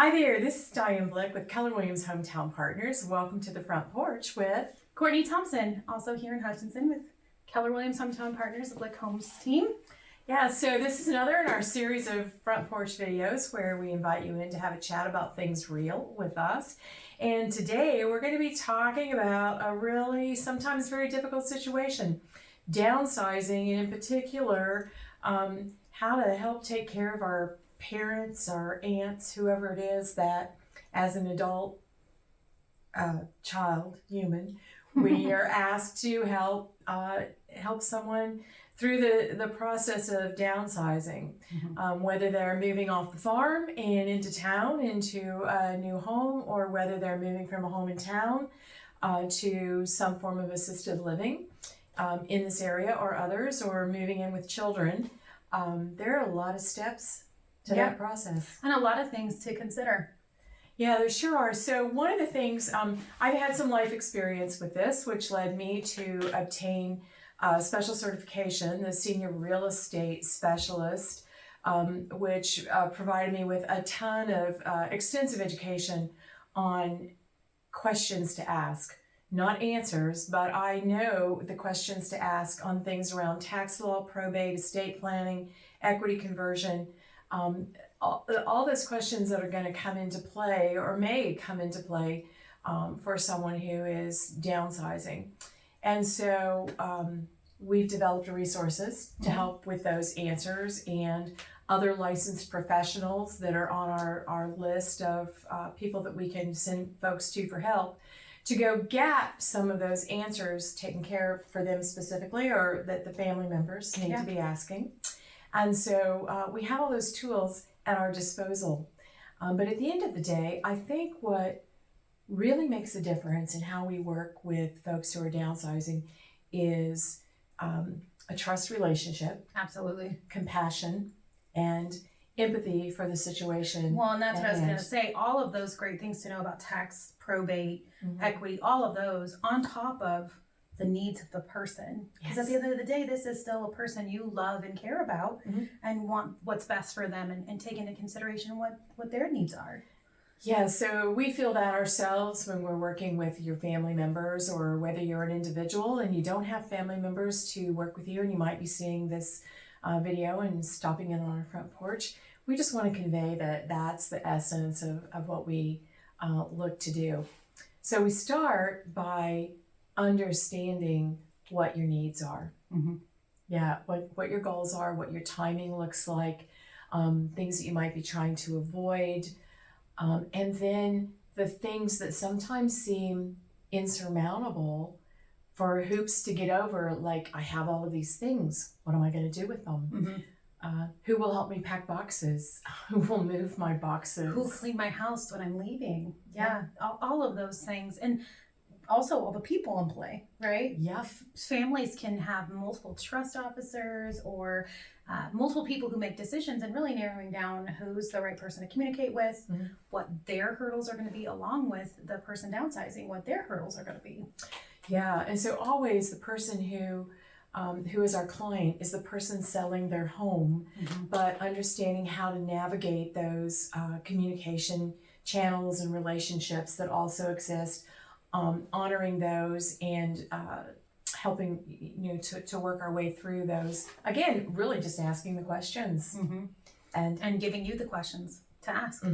Hi there, this is Diane Blick with Keller Williams Hometown Partners. Welcome to the Front Porch with Courtney Thompson, also here in Hutchinson with Keller Williams Hometown Partners, the Blick Homes team. Yeah, so this is another in our series of Front Porch videos where we invite you in to have a chat about things real with us. And today we're going to be talking about a really sometimes very difficult situation, downsizing, and in particular, how to help take care of our parents, our aunts, whoever it is that as an adult child, human, we are asked to help someone through the process of downsizing, whether they're moving off the farm and into town, into a new home, or whether they're moving from a home in town to some form of assisted living in this area or others, or moving in with children. There are a lot of steps to that process. And a lot of things to consider. Yeah, there sure are. So one of the things, I've had some life experience with this, which led me to obtain a special certification, the Senior Real Estate Specialist, which provided me with a ton of extensive education on questions to ask. Not answers, but I know the questions to ask on things around tax law, probate, estate planning, equity conversion, all those questions that are going to come into play or may come into play for someone who is downsizing. And so we've developed resources to help with those answers, and other licensed professionals that are on our list of people that we can send folks to for help to go get some of those answers taken care of for them specifically, or that the family members need to be asking. And so we have all those tools at our disposal. But at the end of the day, I think what really makes a difference in how we work with folks who are downsizing is a trust relationship. Absolutely. Compassion and empathy for the situation. Well, and that's what I was going to say. All of those great things to know about tax, probate, equity, all of those on top of the needs of the person. Because at the end of the day, this is still a person you love and care about and want what's best for them, and take into consideration what their needs are. Yeah, so we feel that ourselves when we're working with your family members, or whether you're an individual and you don't have family members to work with you, and you might be seeing this video and stopping in on our front porch. We just want to convey that that's the essence of what we look to do. So we start by understanding what your needs are. Yeah, what your goals are, what your timing looks like, things that you might be trying to avoid, and then the things that sometimes seem insurmountable for hoops to get over, like, I have all of these things, what am I going to do with them? Who will help me pack boxes? Who will move my boxes? Who will clean my house when I'm leaving? Yeah, all of those things. And also all the people in play, right? Yeah. Families can have multiple trust officers or multiple people who make decisions, and really narrowing down who's the right person to communicate with, what their hurdles are going to be, along with the person downsizing, what their hurdles are going to be. Yeah, and so always the person who is our client is the person selling their home, but understanding how to navigate those communication channels and relationships that also exist, honoring those, and helping to work our way through those. Again, really just asking the questions and giving you the questions to ask.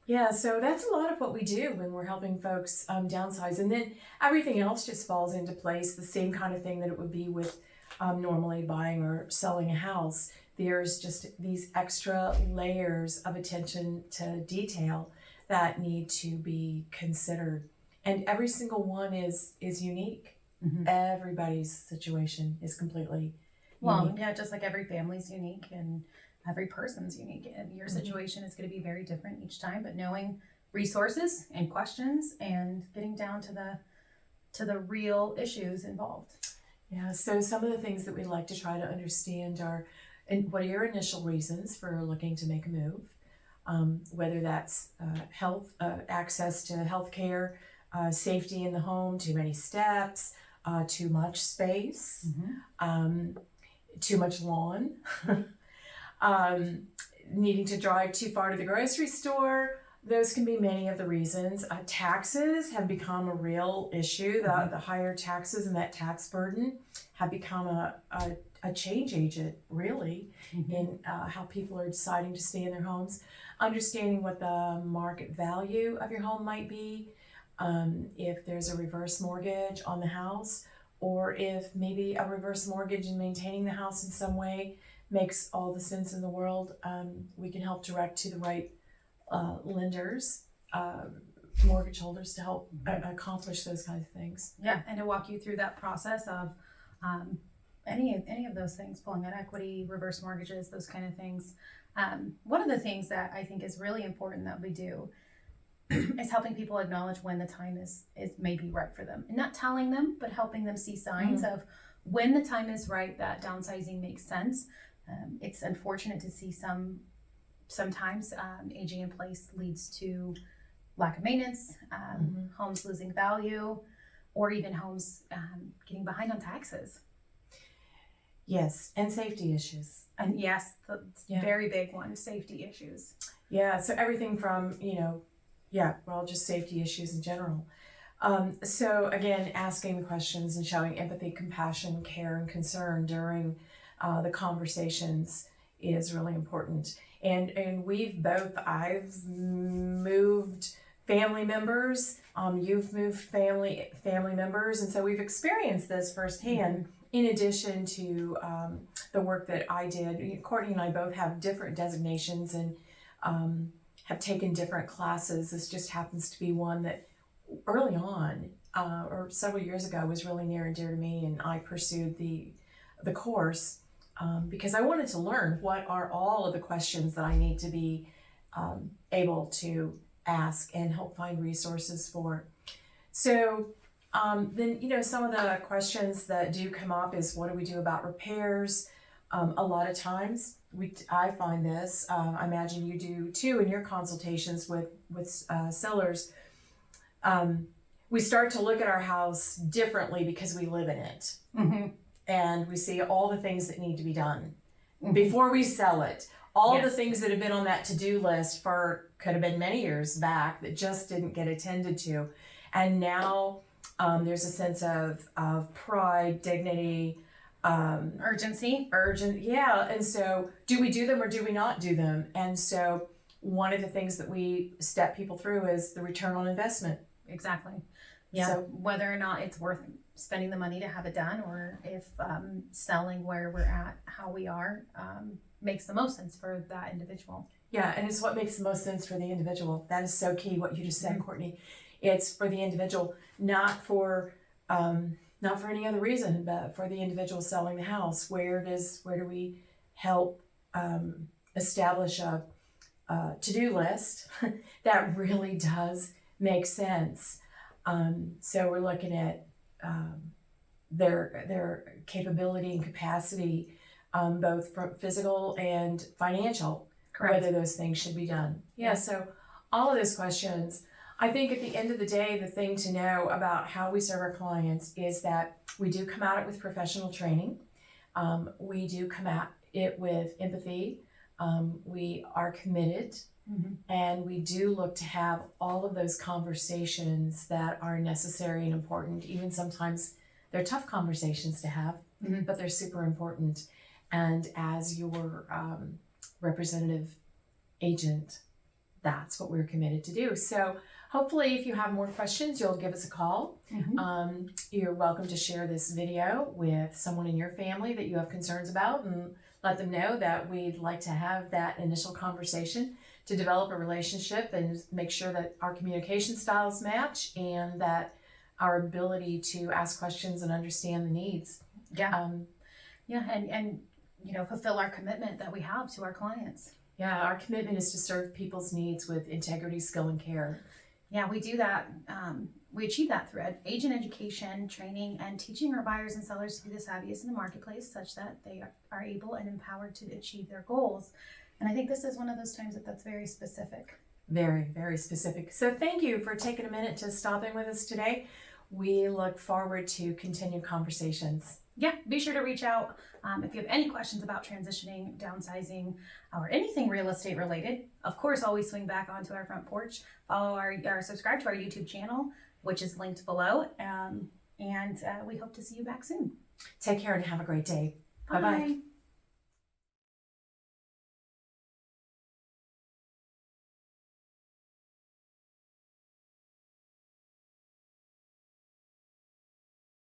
Yeah, so that's a lot of what we do when we're helping folks downsize. And then everything else just falls into place, the same kind of thing that it would be with normally buying or selling a house. There's just these extra layers of attention to detail that need to be considered. And every single one is unique. Everybody's situation is completely unique. Yeah, just like every family's unique and every person's unique, and your situation is going to be very different each time, but knowing resources and questions and getting down to the real issues involved. Yeah, so some of the things that we like to try to understand are, and what are your initial reasons for looking to make a move, whether that's health, access to health care, safety in the home, too many steps, too much space, too much lawn. needing to drive too far to the grocery store. Those can be many of the reasons. Taxes have become a real issue. The higher taxes and that tax burden have become a change agent, really, in how people are deciding to stay in their homes. Understanding what the market value of your home might be, if there's a reverse mortgage on the house, or if maybe a reverse mortgage and maintaining the house in some way makes all the sense in the world. We can help direct to the right lenders, mortgage holders to help accomplish those kinds of things. Yeah, and to walk you through that process of any of those things, pulling out equity, reverse mortgages, those kind of things. One of the things that I think is really important that we do is helping people acknowledge when the time is maybe right for them. And not telling them, but helping them see signs of when the time is right that downsizing makes sense. It's unfortunate to see sometimes aging in place leads to lack of maintenance, homes losing value, or even homes getting behind on taxes. Yes, and safety issues. And yes, that's very big one, safety issues. Yeah, so everything from, just safety issues in general. So again, asking the questions and showing empathy, compassion, care, and concern during the conversations is really important. And I've moved family members, you've moved family members, and so we've experienced this firsthand. In addition to the work that I did, Courtney and I both have different designations and have taken different classes. This just happens to be one that early on, or several years ago, was really near and dear to me, and I pursued the course because I wanted to learn what are all of the questions that I need to be able to ask and help find resources for. So then, some of the questions that do come up is, what do we do about repairs? A lot of times, I find this, I imagine you do too in your consultations with sellers, we start to look at our house differently because we live in it. And we see all the things that need to be done before we sell it. All the things that have been on that to-do list could have been many years back that just didn't get attended to. And now there's a sense of pride, dignity, urgency. And so do we do them or do we not do them? And so one of the things that we step people through is the return on investment. Exactly. Yeah. So whether or not it's worth spending the money to have it done, or if selling where we're at, how we are, makes the most sense for that individual. Yeah, and it's what makes the most sense for the individual. That is so key, what you just said, Courtney. It's for the individual, not for any other reason, but for the individual selling the house. Where do we help establish a to-do list that really does make sense? So we're looking at their capability and capacity, both from physical and financial. Correct. Whether those things should be done. Yeah, so all of those questions. I think at the end of the day, the thing to know about how we serve our clients is that we do come at it with professional training. We do come at it with empathy. We are committed, and we do look to have all of those conversations that are necessary and important. Even sometimes they're tough conversations to have, but they're super important. And as your representative agent, that's what we're committed to do. So hopefully if you have more questions, you'll give us a call. You're welcome to share this video with someone in your family that you have concerns about, and let them know that we'd like to have that initial conversation to develop a relationship and make sure that our communication styles match and that our ability to ask questions and understand the needs. And fulfill our commitment that we have to our clients. Yeah, our commitment is to serve people's needs with integrity, skill, and care. Yeah, we do that. We achieve that through agent education, training, and teaching our buyers and sellers to be the savviest in the marketplace such that they are able and empowered to achieve their goals. And I think this is one of those times that's very specific. Very, very specific. So thank you for taking a minute to stop in with us today. We look forward to continued conversations. yeah, be sure to reach out if you have any questions about transitioning, downsizing, or anything real estate related. Of course, always swing back onto our front porch. Follow or subscribe to our YouTube channel, which is linked below. And we hope to see you back soon. Take care and have a great day. Bye-bye. Bye.